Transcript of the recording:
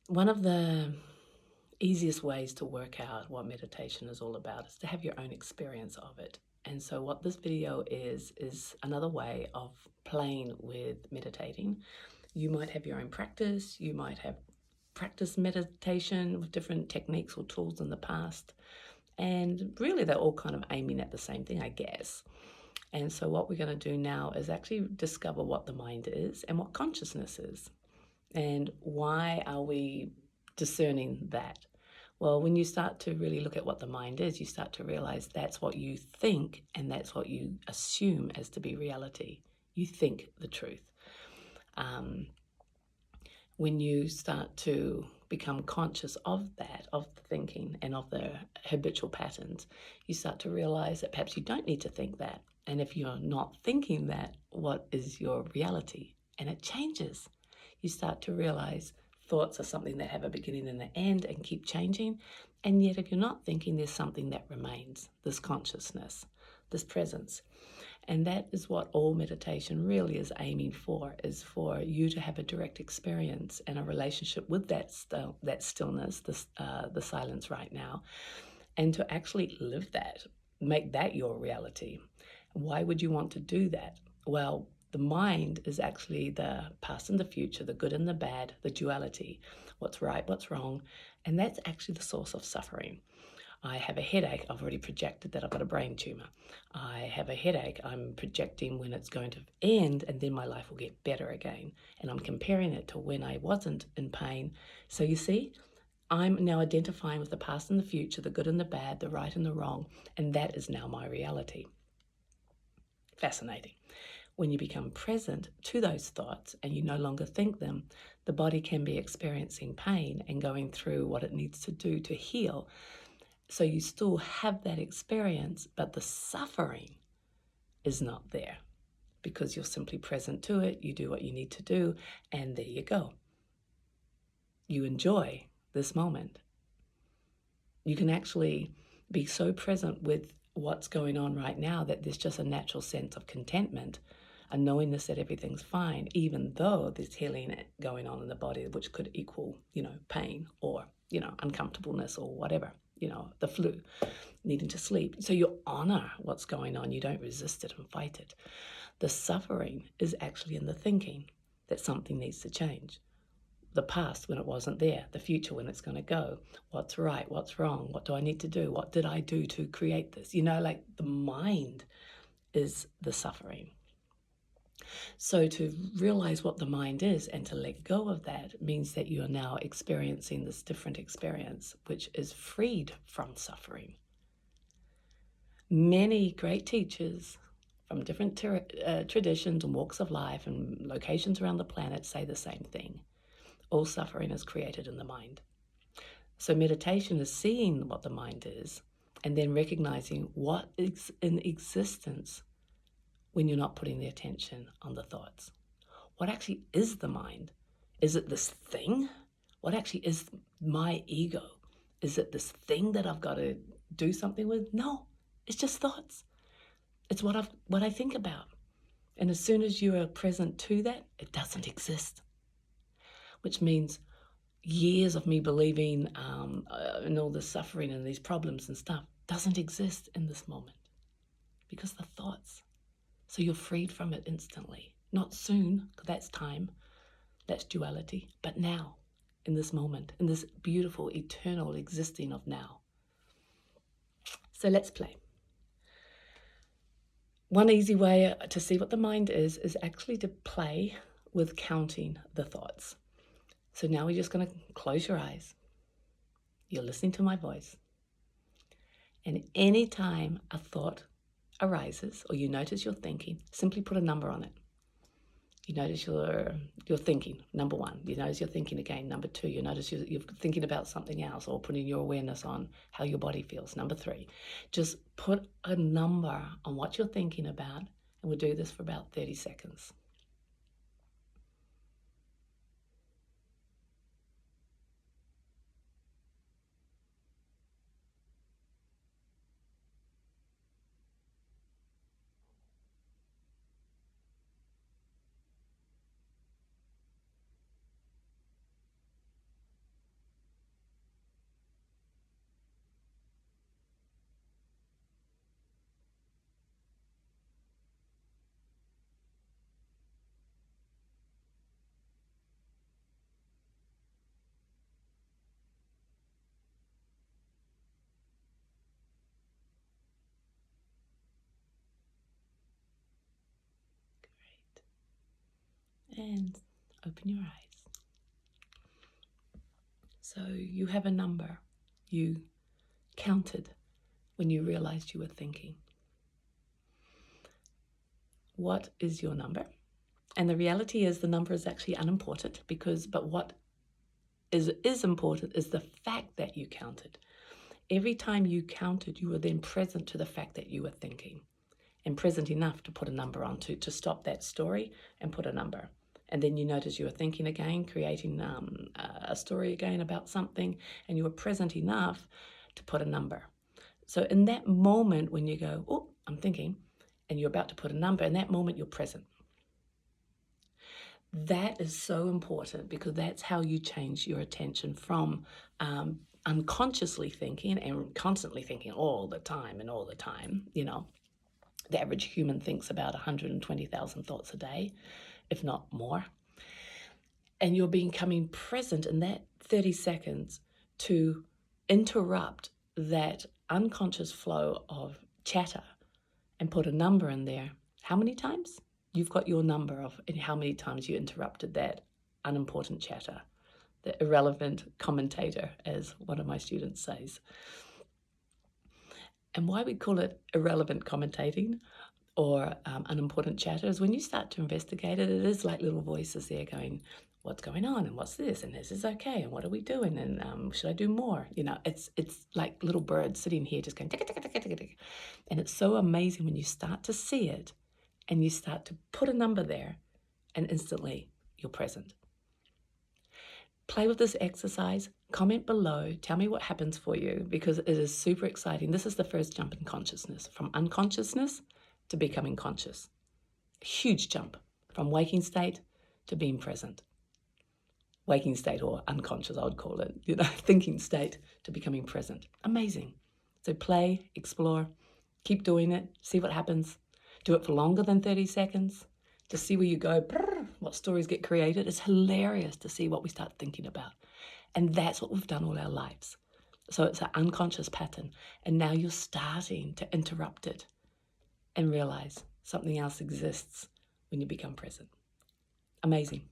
One of the easiest ways to work out what meditation is all about is to have your own experience of it. And so, what this video is another way of playing with meditating. You might have your own practice, you might have practiced meditation with different techniques or tools in the past. And really, they're all kind of aiming at the same thing, I guess. And so, what we're going to do now is actually discover what the mind is and what consciousness is. And why are we discerning that? Well, when you start to really look at what the mind is, you start to realize that's what you think and that's what you assume as to be reality. You think the truth. Um, when you start to become conscious of that, of the thinking and of the habitual patterns, you start to realize that perhaps you don't need to think that. And if you're not thinking that, what is your reality? And it changes. You start to realize thoughts are something that have a beginning and an end and keep changing. And yet, if you're not thinking, there's something that remains, this consciousness, this presence. And that is what all meditation really is aiming for, is for you to have a direct experience and a relationship with that stillness, the silence right now, and to actually live that, make that your reality. Why would you want to do that? Well, the mind is actually the past and the future, the good and the bad, the duality, what's right, what's wrong, and that's actually the source of suffering. I have a headache, I've already projected that I've got a brain tumor. I have a headache, I'm projecting when it's going to end and then my life will get better again. And I'm comparing it to when I wasn't in pain. So you see, I'm now identifying with the past and the future, the good and the bad, the right and the wrong, and that is now my reality. Fascinating. When you become present to those thoughts and you no longer think them, the body can be experiencing pain and going through what it needs to do to heal. So you still have that experience, but the suffering is not there because you're simply present to it. You do what you need to do, and there you go. You enjoy this moment. You can actually be so present with what's going on right now that there's just a natural sense of contentment, a knowingness that everything's fine, even though there's healing going on in the body, which could equal, pain or, uncomfortableness or whatever, the flu, needing to sleep. So you honor what's going on. You don't resist it and fight it. The suffering is actually in the thinking that something needs to change. The past when it wasn't there, the future when it's going to go, what's right, what's wrong, what do I need to do, what did I do to create this? Like the mind is the suffering. So to realize what the mind is and to let go of that means that you are now experiencing this different experience, which is freed from suffering. Many great teachers from different traditions and walks of life and locations around the planet say the same thing. All suffering is created in the mind. So meditation is seeing what the mind is and then recognizing what is in existence when you're not putting the attention on the thoughts. What actually is the mind? Is it this thing? What actually is my ego? Is it this thing that I've got to do something with? No, it's just thoughts. It's what I think about. And as soon as you are present to that, it doesn't exist. Which means years of me believing in all this suffering and these problems and stuff doesn't exist in this moment because the thoughts. So you're freed from it instantly. Not soon, because that's time, that's duality, but now, in this moment, in this beautiful, eternal existing of now. So let's play. One easy way to see what the mind is actually to play with counting the thoughts. So now we're just going to close your eyes. You're listening to my voice. And anytime a thought arises or you notice you're thinking, simply put a number on it. You notice you're thinking, number one. You notice you're thinking again, number two. You notice you're thinking about something else or putting your awareness on how your body feels, number three. Just put a number on what you're thinking about, and we'll do this for about 30 seconds. And open your eyes. So you have a number you counted when you realized you were thinking. What is your number? And the reality is the number is actually unimportant but what is important is the fact that you counted. Every time you counted, you were then present to the fact that you were thinking, and present enough to put a number on, to stop that story and put a number. And then you notice you were thinking again, creating a story again about something, and you were present enough to put a number. So in that moment when you go, oh, I'm thinking, and you're about to put a number, in that moment you're present. That is so important, because that's how you change your attention from unconsciously thinking and constantly thinking all the time. The average human thinks about 120,000 thoughts a day, if not more. And you're becoming present in that 30 seconds to interrupt that unconscious flow of chatter and put a number in there. How many times? You've got your number of how many times you interrupted that unimportant chatter, the irrelevant commentator, as one of my students says. And why we call it irrelevant commentating or unimportant chatter is when you start to investigate it, it is like little voices there going, what's going on, and what's this, and this is okay, and what are we doing, and should I do more? It's like little birds sitting here just going tick, tick, tick, tick, tick, tick. And it's so amazing when you start to see it and you start to put a number there, and instantly you're present. Play with this exercise. Comment below. Tell me what happens for you, because it is super exciting. This is the first jump in consciousness, from unconsciousness to becoming conscious. A huge jump from waking state to being present. Waking state, or unconscious, I would call it, thinking state to becoming present. Amazing. So play, explore, keep doing it, see what happens. Do it for longer than 30 seconds. Just see where you go, what stories get created. It's hilarious to see what we start thinking about. And that's what we've done all our lives. So it's an unconscious pattern. And now you're starting to interrupt it and realize something else exists when you become present. Amazing.